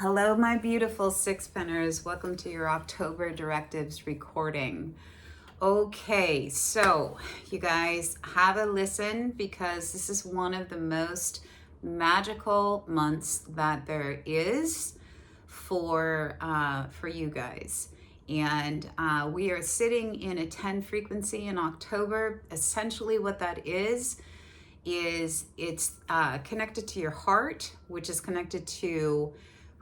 Hello, my beautiful sixpenners. Welcome to your October directives recording. Okay, so you guys have a listen because this is one of the most magical months that there is for you guys. And we are sitting in a 10 frequency in October. Essentially what that is it's connected to your heart, which is connected to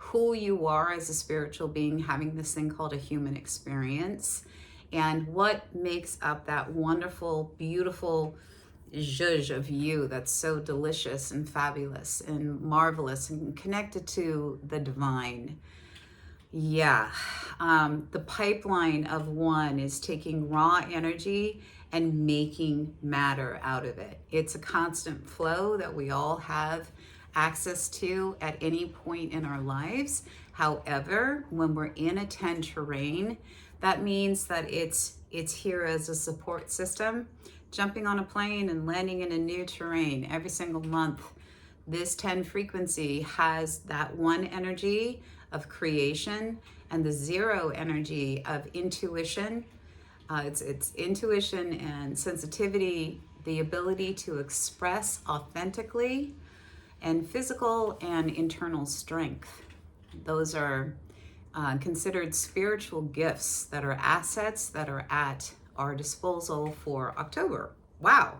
who you are as a spiritual being having this thing called a human experience, and what makes up that wonderful, beautiful zhuzh of you that's so delicious and fabulous and marvelous and connected to the divine. Yeah, the pipeline of one is taking raw energy and making matter out of it. It's a constant flow that we all have access to at any point in our lives. However, when we're in a 10 terrain, that means that it's here as a support system. Jumping on a plane and landing in a new terrain every single month, this 10 frequency has that one energy of creation and the zero energy of intuition. It's intuition and sensitivity, the ability to express authentically, and physical and internal strength. Those are considered spiritual gifts that are assets that are at our disposal for October. Wow.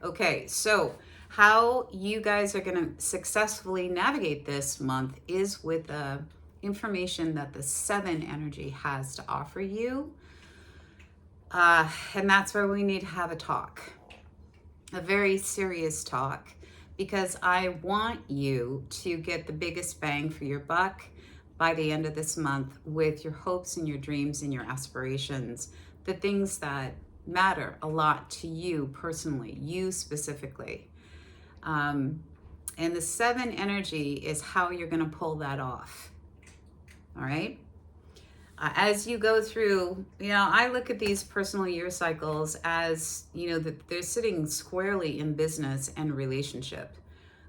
Okay, so how you guys are going to successfully navigate this month is with the information that the 7 energy has to offer you. And that's where we need to have a talk, a very serious talk, because I want you to get the biggest bang for your buck by the end of this month with your hopes and your dreams and your aspirations, the things that matter a lot to you personally, you specifically. And the 7 energy is how you're going to pull that off. All right. As you go through, I look at these personal year cycles as, that they're sitting squarely in business and relationship,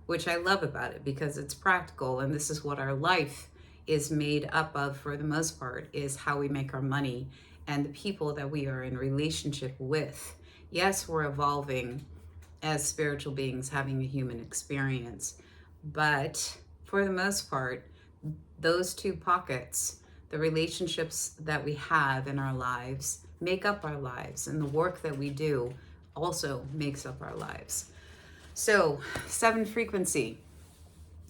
which I love about it because it's practical. And this is what our life is made up of for the most part, is how we make our money and the people that we are in relationship with. Yes, we're evolving as spiritual beings having a human experience, but for the most part, those two pockets, the relationships that we have in our lives, make up our lives, and the work that we do also makes up our lives. So 7 frequency,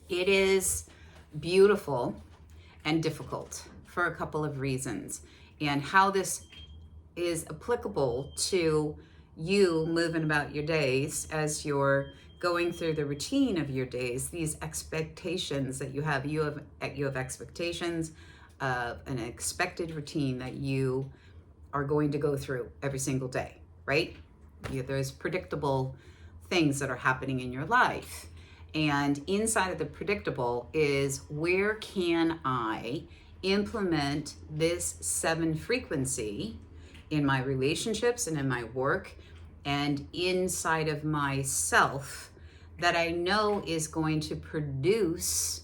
it is beautiful and difficult for a couple of reasons, and how this is applicable to you moving about your days as you're going through the routine of your days, these expectations that you have expectations of an expected routine that you are going to go through every single day, right? There's predictable things that are happening in your life. And inside of the predictable is, where can I implement this 7 frequency in my relationships and in my work and inside of myself that I know is going to produce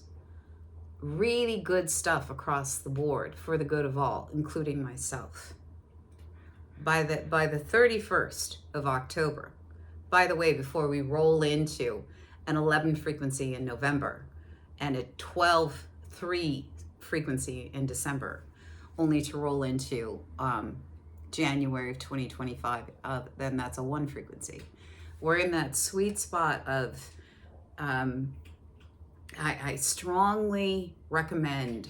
really good stuff across the board for the good of all, including myself. By the 31st of October, by the way, before we roll into an 11 frequency in November and a 12-3 frequency in December, only to roll into January of 2025, then that's a 1 frequency. We're in that sweet spot of I strongly recommend,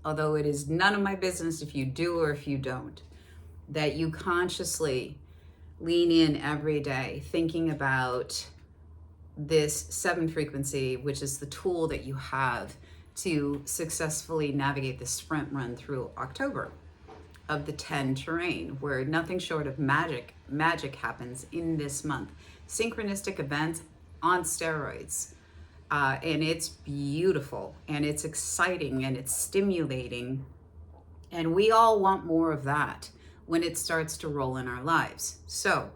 although it is none of my business if you do or if you don't, that you consciously lean in every day thinking about this 7 frequency, which is the tool that you have to successfully navigate the sprint run through October of the 10 terrain, where nothing short of magic happens in this month. Synchronistic events on steroids. And it's beautiful and it's exciting and it's stimulating. And we all want more of that when it starts to roll in our lives. So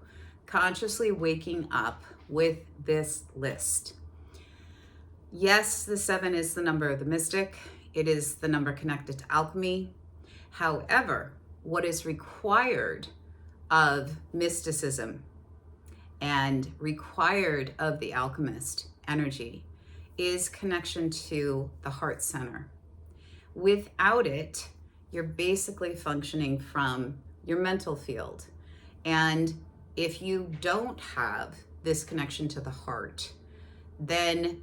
consciously waking up with this list. Yes, the 7 is the number of the mystic. It is the number connected to alchemy. However, what is required of mysticism and required of the alchemist energy is connection to the heart center. Without it, you're basically functioning from your mental field. And if you don't have this connection to the heart, then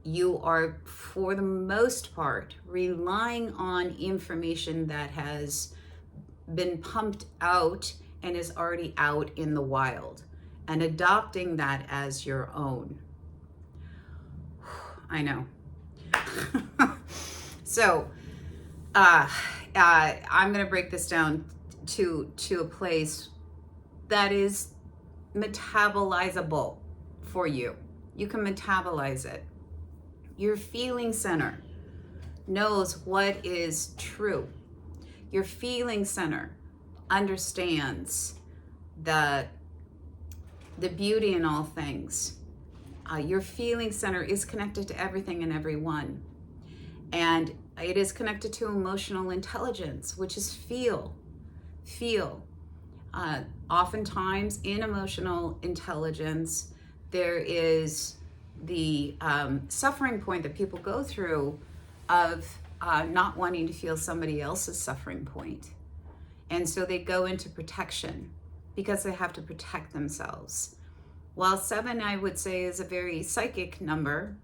you are, for the most part, relying on information that has been pumped out and is already out in the wild and adopting that as your own. I know. So I'm going to break this down to a place that is metabolizable for you. You can metabolize it. Your feeling center knows what is true. Your feeling center understands the beauty in all things. Your feeling center is connected to everything and everyone. And it is connected to emotional intelligence, which is feel. Oftentimes in emotional intelligence, there is the suffering point that people go through of not wanting to feel somebody else's suffering point. And so they go into protection because they have to protect themselves. While 7, I would say, is a very psychic number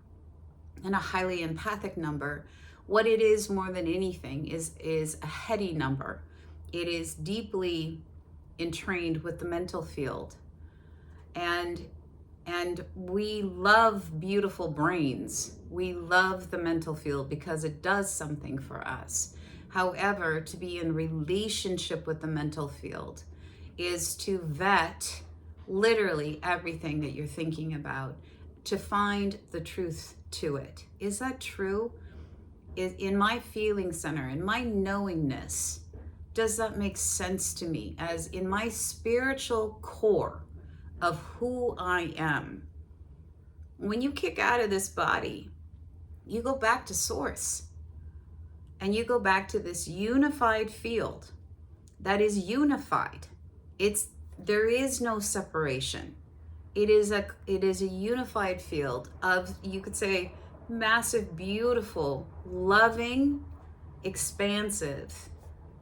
and a highly empathic number, what it is more than anything is a heady number. It is deeply entrained with the mental field. And we love beautiful brains. We love the mental field because it does something for us. However, to be in relationship with the mental field is to vet literally everything that you're thinking about, to find the truth to it. Is that true? In my feeling center, in my knowingness, does that make sense to me? As in my spiritual core of who I am. When you kick out of this body, you go back to source. And you go back to this unified field that is unified. There is no separation. It is a unified field of, you could say, massive, beautiful, loving, expansive,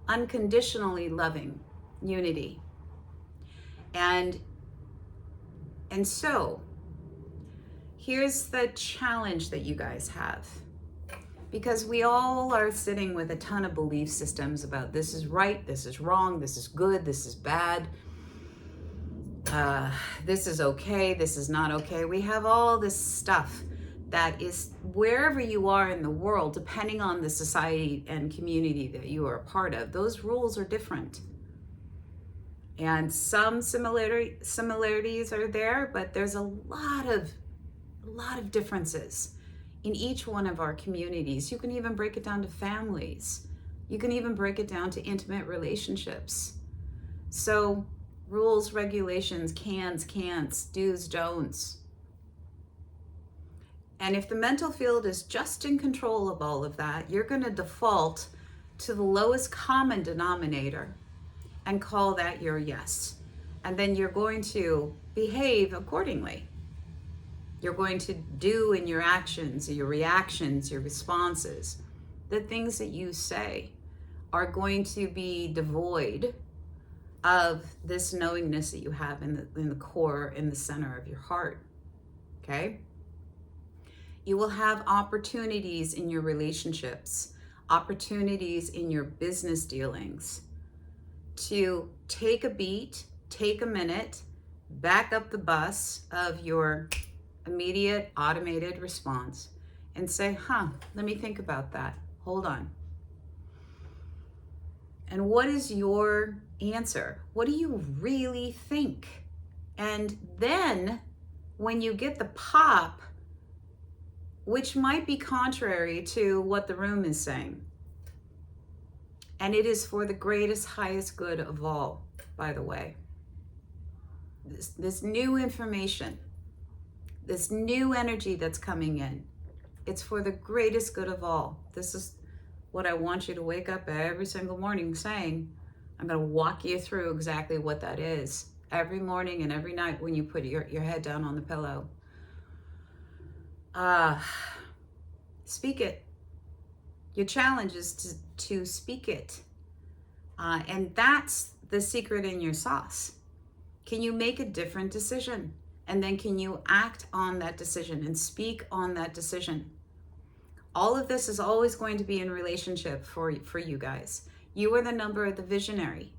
unconditionally loving unity. And so here's the challenge that you guys have. Because we all are sitting with a ton of belief systems about this is right, this is wrong, this is good, this is bad, this is okay, this is not okay. We have all this stuff that is wherever you are in the world, depending on the society and community that you are a part of, those rules are different. And some similarities are there, but there's a lot of differences in each one of our communities. You can even break it down to families. You can even break it down to intimate relationships. So rules, regulations, cans, can'ts, do's, don'ts. And if the mental field is just in control of all of that, you're going to default to the lowest common denominator and call that your yes. And then you're going to behave accordingly. You're going to do in your actions, your reactions, your responses, the things that you say are going to be devoid of this knowingness that you have in the core, in the center of your heart. Okay? You will have opportunities in your relationships, opportunities in your business dealings to take a beat, take a minute, back up the bus of your immediate automated response and say, let me think about that. Hold on. And what is your answer? What do you really think? And then when you get the pop, which might be contrary to what the room is saying, and it is for the greatest, highest good of all, by the way, this new information, this new energy that's coming in It's for the greatest good of all. This is what I want you to wake up every single morning saying. I'm going to walk you through exactly what that is every morning and every night when you put your head down on the pillow. Speak it. Your challenge is to speak it. And that's the secret in your sauce. Can you make a different decision? And then can you act on that decision and speak on that decision? All of this is always going to be in relationship for you guys. You are the number of the visionary.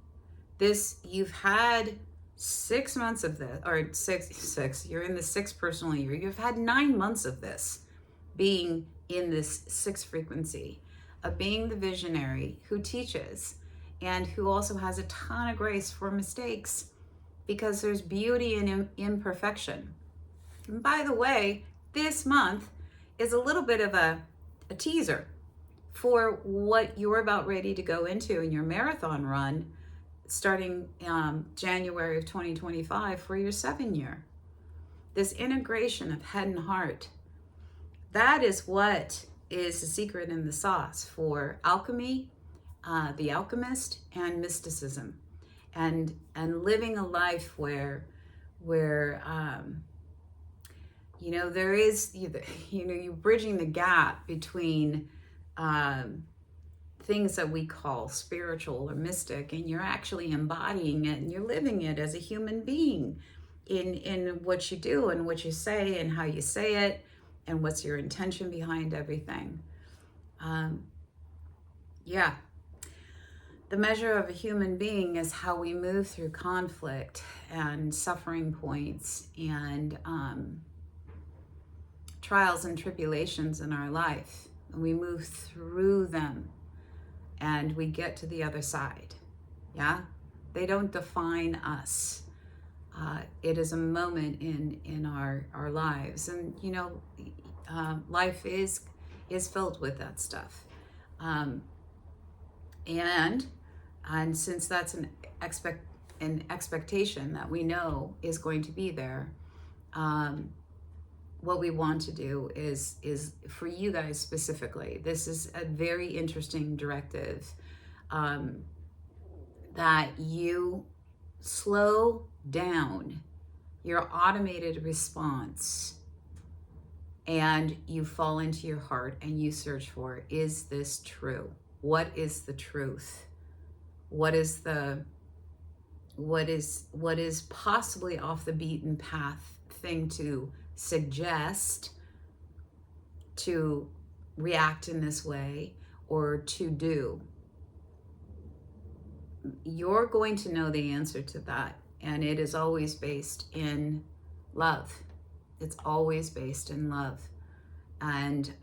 You've had 6 months of this, or six, you're in the 6th personal year. You've had 9 months of this, being in this 6th frequency, of being the visionary who teaches and who also has a ton of grace for mistakes, because there's beauty in imperfection. And by the way, this month is a little bit of a teaser for what you're about ready to go into in your marathon run starting January of 2025 for your 7-year. This integration of head and heart, that is what is the secret in the sauce for alchemy, the alchemist, and mysticism, and living a life where there is, you're bridging the gap between things that we call spiritual or mystic, and you're actually embodying it and you're living it as a human being in what you do and what you say and how you say it and what's your intention behind everything. The measure of a human being is how we move through conflict and suffering points and trials and tribulations in our life. And we move through them and we get to the other side. Yeah? They don't define us. It is a moment in our lives. And, life is filled with that stuff. And since that's an expectation that we know is going to be there, what we want to do is for you guys specifically, this is a very interesting directive, that you slow down your automated response and you fall into your heart and you search for, is this true? What is the truth? What is possibly off the beaten path thing to suggest, to react in this way, or to do? You're going to know the answer to that, and it is always based in love. It's always based in love, and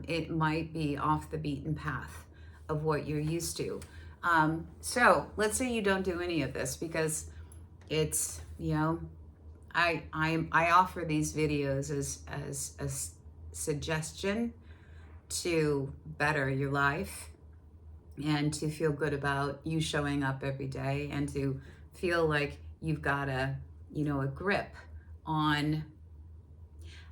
it might be off the beaten path of what you're used to. So let's say you don't do any of this, because it's, I offer these videos as a suggestion to better your life and to feel good about you showing up every day and to feel like you've got a grip on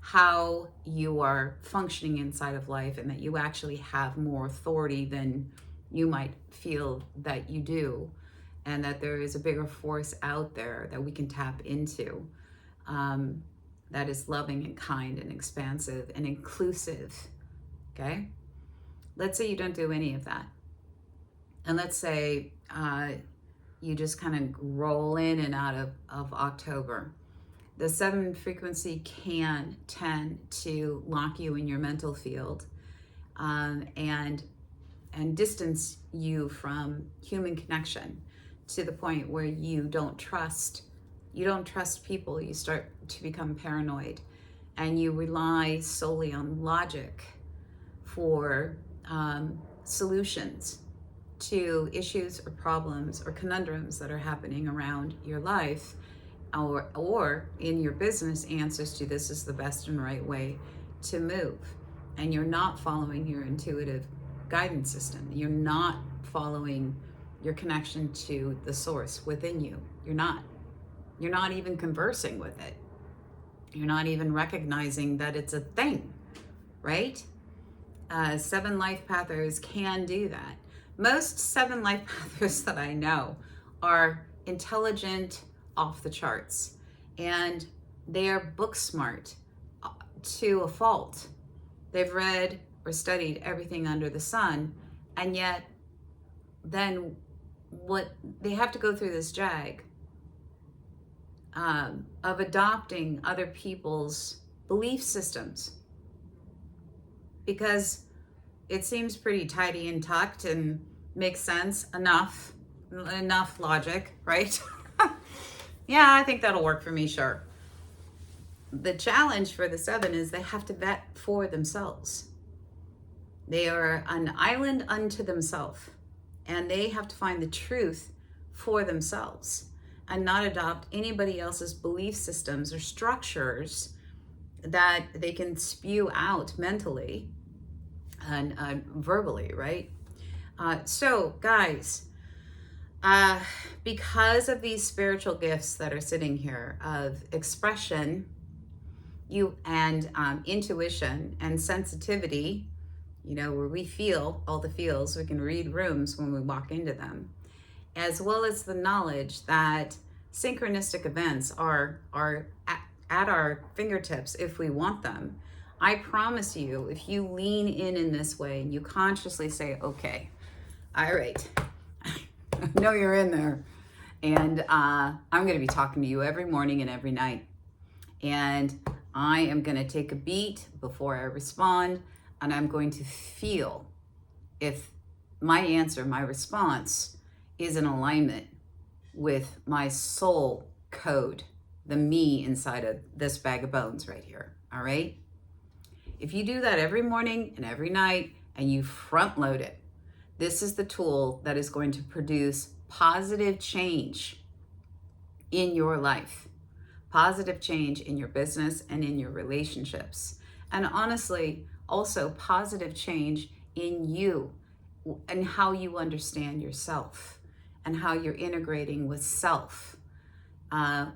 how you are functioning inside of life, and that you actually have more authority than you might feel that you do, and that there is a bigger force out there that we can tap into, that is loving and kind and expansive and inclusive. Okay? Let's say you don't do any of that. And let's say you just kind of roll in and out of October. The 7 frequency can tend to lock you in your mental field, and distance you from human connection to the point where you don't trust people. You start to become paranoid, and you rely solely on logic for solutions to issues or problems or conundrums that are happening around your life, or in your business, answers to this is the best and right way to move. And you're not following your intuitive guidance system. You're not following your connection to the source within you. You're not even conversing with it. You're not even recognizing that it's a thing, right? Seven life pathers can do that. Most seven life pathers that I know are intelligent off the charts, and they are book smart to a fault. They've read or studied everything under the sun, and yet then what they have to go through this jag of adopting other people's belief systems, because it seems pretty tidy and tucked and makes sense enough logic, right? Yeah, I think that'll work for me, sure. The challenge for the seven is they have to vet for themselves. They are an island unto themselves, and they have to find the truth for themselves and not adopt anybody else's belief systems or structures that they can spew out mentally and verbally, right? So guys, because of these spiritual gifts that are sitting here of expression, you and intuition and sensitivity, you know, where we feel all the feels, we can read rooms when we walk into them, as well as the knowledge that synchronistic events are at our fingertips if we want them. I promise you, if you lean in this way and you consciously say, okay, all right, I know you're in there, and I'm going to be talking to you every morning and every night, and I am going to take a beat before I respond, and I'm going to feel if my answer, my response is in alignment with my soul code, the me inside of this bag of bones right here. All right. If you do that every morning and every night and you front load it, this is the tool that is going to produce positive change in your life, positive change in your business and in your relationships. And honestly, also positive change in you and how you understand yourself and how you're integrating with self,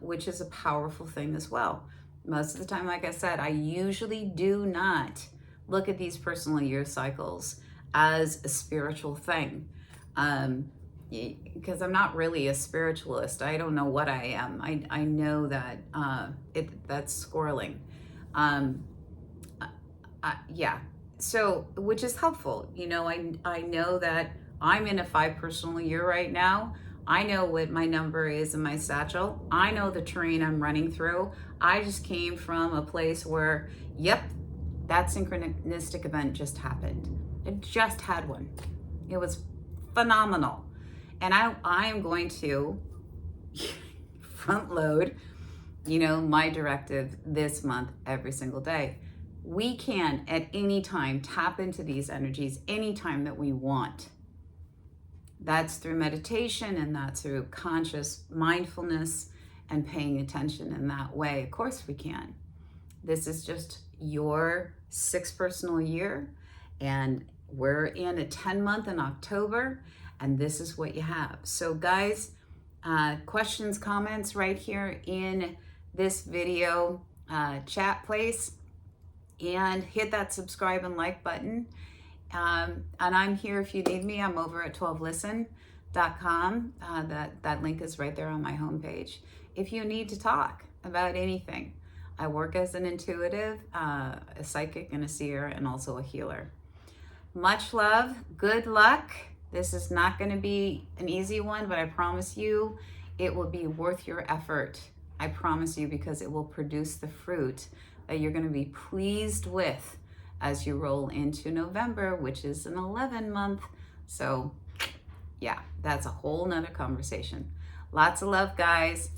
which is a powerful thing as well. Most of the time, like I said, I usually do not look at these personal year cycles as a spiritual thing, because I'm not really a spiritualist. I don't know what I am. I know that that's squirreling. Yeah, so which is helpful. You know, I know that I'm in a 5 personal year right now. I know what my number is in my satchel. I know the terrain I'm running through. I just came from a place where, yep, that synchronistic event just happened. It just had one. It was phenomenal. And I am going to front load, you know, my directive this month every single day. We can at any time tap into these energies anytime that we want. That's through meditation, and that's through conscious mindfulness and paying attention in that way. Of course we can. This is just your 6 personal year, and we're in a 10-month in October, and this is what you have. So guys, questions, comments right here in this video chat place, and hit that subscribe and like button. And I'm here if you need me. I'm over at 12listen.com. That link is right there on my homepage. If you need to talk about anything, I work as an intuitive, a psychic and a seer, and also a healer. Much love, good luck. This is not going to be an easy one, but I promise you it will be worth your effort. I promise you, because it will produce the fruit that you're going to be pleased with as you roll into November, which is an 11-month. So yeah, that's a whole nother conversation. Lots of love, guys.